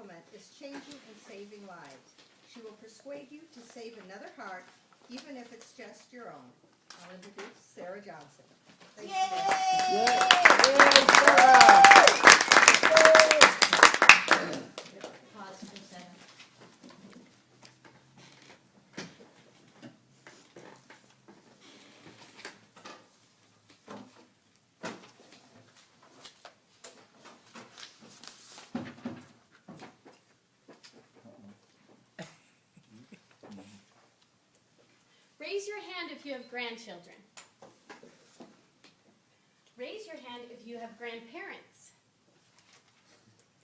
supplement is changing and saving lives. She will persuade you to save another heart, even if it's just your own. I'll introduce Sarah Johnson. Thank you, Sarah. Pause for a second. Raise your hand if you have grandchildren. Raise your hand if you have grandparents.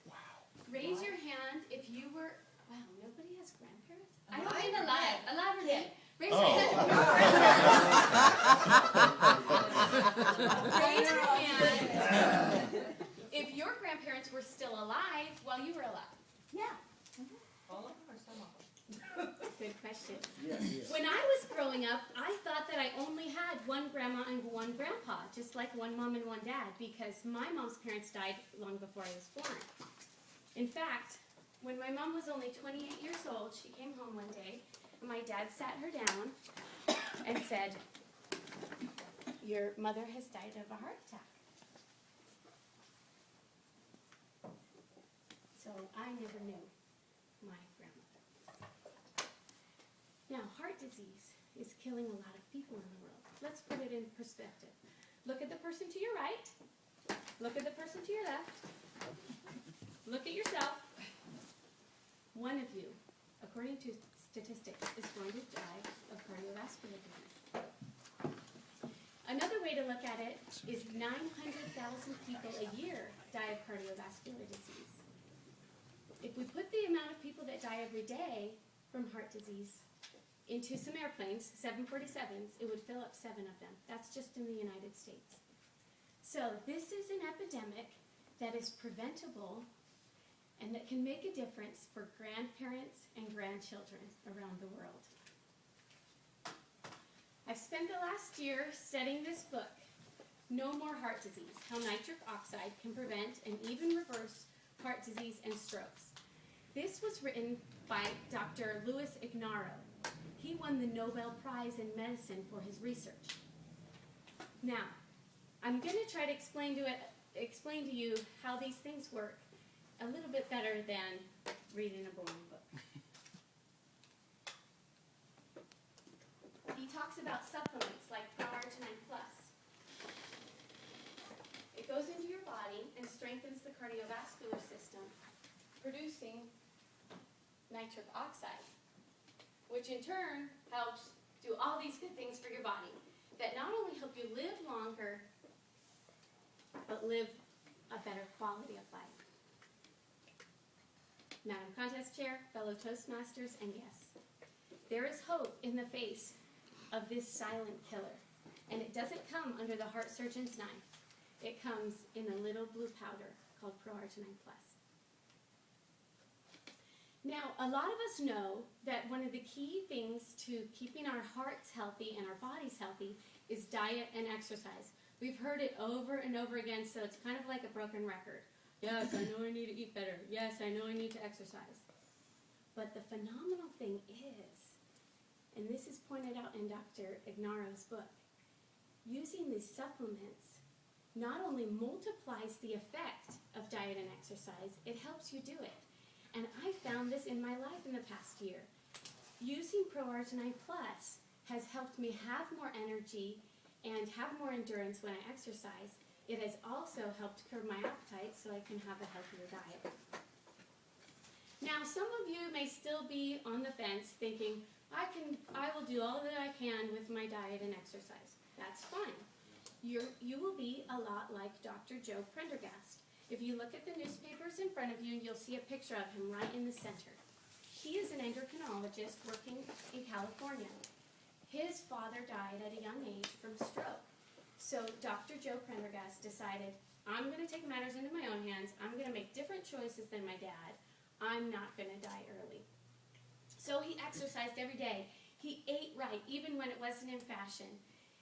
Wow. Raise your hand if you were, wow, nobody has grandparents? I don't Alive mean or alive, dead? alive or dead. Raise Oh. your hand if Raise your hand if your grandparents were still alive while you were alive. Yeah. All of them or some of them? Good question. Yeah. When I was growing up, I thought that I only had one grandma and one grandpa, just like one mom and one dad, because my mom's parents died long before I was born. In fact, when my mom was only 28 years old, she came home one day, and my dad sat her down and said, "Your mother has died of a heart attack." So I never knew my grandmother. Now, heart disease is killing a lot of people in the world. Let's put it in perspective. Look at the person to your right. Look at the person to your left. Look at yourself. One of you, according to statistics, is going to die of cardiovascular disease. Another way to look at it is 900,000 people a year die of cardiovascular disease. If we put the amount of people that die every day from heart disease into some airplanes, 747s, it would fill up 7 of them. That's just in the United States. So this is an epidemic that is preventable and that can make a difference for grandparents and grandchildren around the world. I've spent the last year studying this book, No More Heart Disease, How Nitric Oxide Can Prevent and Even Reverse Heart Disease and Strokes. This was written by Dr. Louis Ignarro. He won the Nobel Prize in Medicine for his research. Now, I'm going to try to explain to you how these things work a little bit better than reading a boring book. He talks about supplements like L-Arginine Plus. It goes into your body and strengthens the cardiovascular system, producing nitric oxide, which in turn helps do all these good things for your body that not only help you live longer, but live a better quality of life. Madam Contest Chair, fellow Toastmasters, and guests, there is hope in the face of this silent killer, and it doesn't come under the heart surgeon's knife. It comes in a little blue powder called L-Arginine Plus. Now, a lot of us know that one of the key things to keeping our hearts healthy and our bodies healthy is diet and exercise. We've heard it over and over again, so it's kind of like a broken record. Yes, I know I need to eat better. Yes, I know I need to exercise. But the phenomenal thing is, and this is pointed out in Dr. Ignarro's book, using these supplements not only multiplies the effect of diet and exercise, it helps you do it. And I found this in my life in the past year. Using L-Arginine Plus has helped me have more energy and have more endurance when I exercise. It has also helped curb my appetite so I can have a healthier diet. Now, some of you may still be on the fence thinking, I will do all that I can with my diet and exercise. That's fine. You will be a lot like Dr. Joe Prendergast. If you look at the newspapers in front of you, you'll see a picture of him right in the center. He is an endocrinologist working in California. His father died at a young age from stroke. So Dr. Joe Prendergast decided, I'm going to take matters into my own hands. I'm going to make different choices than my dad. I'm not going to die early. So he exercised every day. He ate right, even when it wasn't in fashion.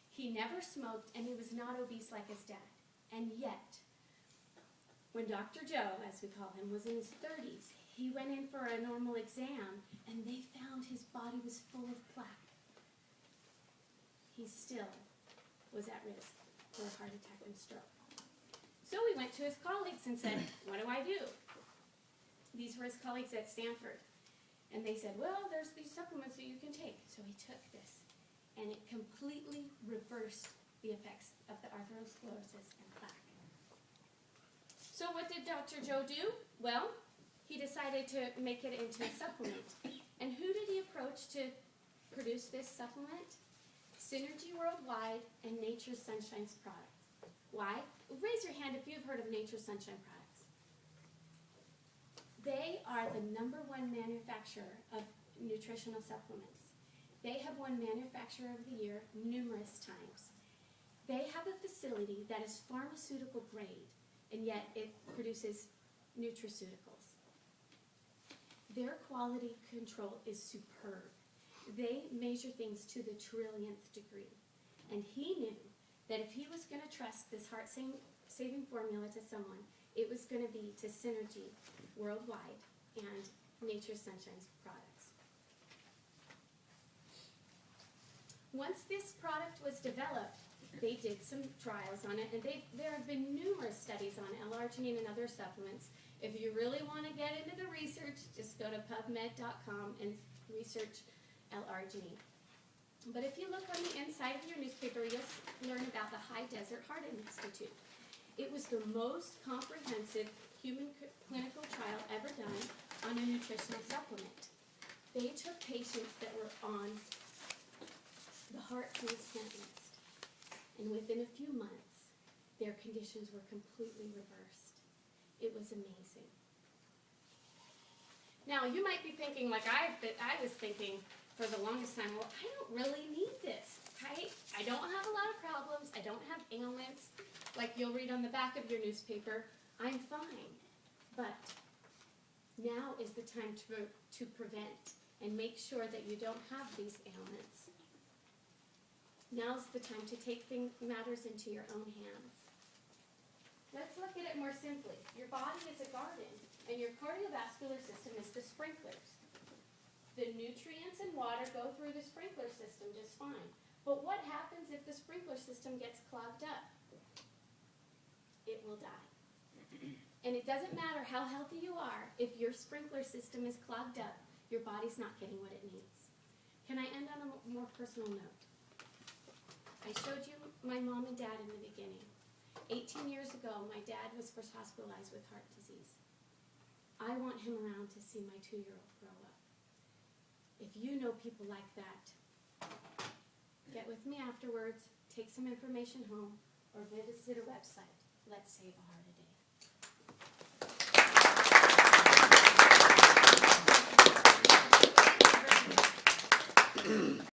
He never smoked, and he was not obese like his dad. And yet, when Dr. Joe, as we call him, was in his 30s, He went in for a normal exam, and they found his body was full of plaque. He still was at risk for a heart attack and stroke. So he went to his colleagues and said, what do I do? These were his colleagues at Stanford. And they said, well, there's these supplements that you can take. So he took this, and it completely reversed the effects of the atherosclerosis and plaque. So what did Dr. Joe do? Well, he decided to make it into a supplement. And who did he approach to produce this supplement? Synergy Worldwide and Nature's Sunshine's products. Why? Raise your hand if you've heard of Nature's Sunshine products. They are the #1 manufacturer of nutritional supplements. They have won Manufacturer of the Year numerous times. They have a facility that is pharmaceutical grade, and yet it produces nutraceuticals. Their quality control is superb. They measure things to the trillionth degree. And he knew that if he was going to trust this heart-saving formula to someone, it was going to be to Synergy Worldwide and Nature's Sunshine's products. Once this product was developed, they did some trials on it, and there have been numerous studies on L-Arginine and other supplements. If you really want to get into the research, just go to PubMed.com and research L-Arginine. But if you look on the inside of your newspaper, you'll learn about the High Desert Heart Institute. It was the most comprehensive human clinical trial ever done on a nutritional supplement. They took patients that were on the heart transplant list, and within a few months, their conditions were completely reversed. It was amazing. Now, you might be thinking, like I was thinking for the longest time, well, I don't really need this. I don't have a lot of problems. I don't have ailments. Like you'll read on the back of your newspaper, I'm fine. But now is the time to prevent and make sure that you don't have these ailments. Now's the time to take matters into your own hands. Let's look at it more simply. Your body is a garden, and your cardiovascular system is the sprinklers. The nutrients and water go through the sprinkler system just fine. But what happens if the sprinkler system gets clogged up? It will die. And it doesn't matter how healthy you are, if your sprinkler system is clogged up, your body's not getting what it needs. Can I end on a more personal note? I showed you my mom and dad in the beginning. 18 years ago, my dad was first hospitalized with heart disease. I want him around to see my 2-year-old grow up. If you know people like that, get with me afterwards, take some information home, or visit a website. Let's save a heart a day.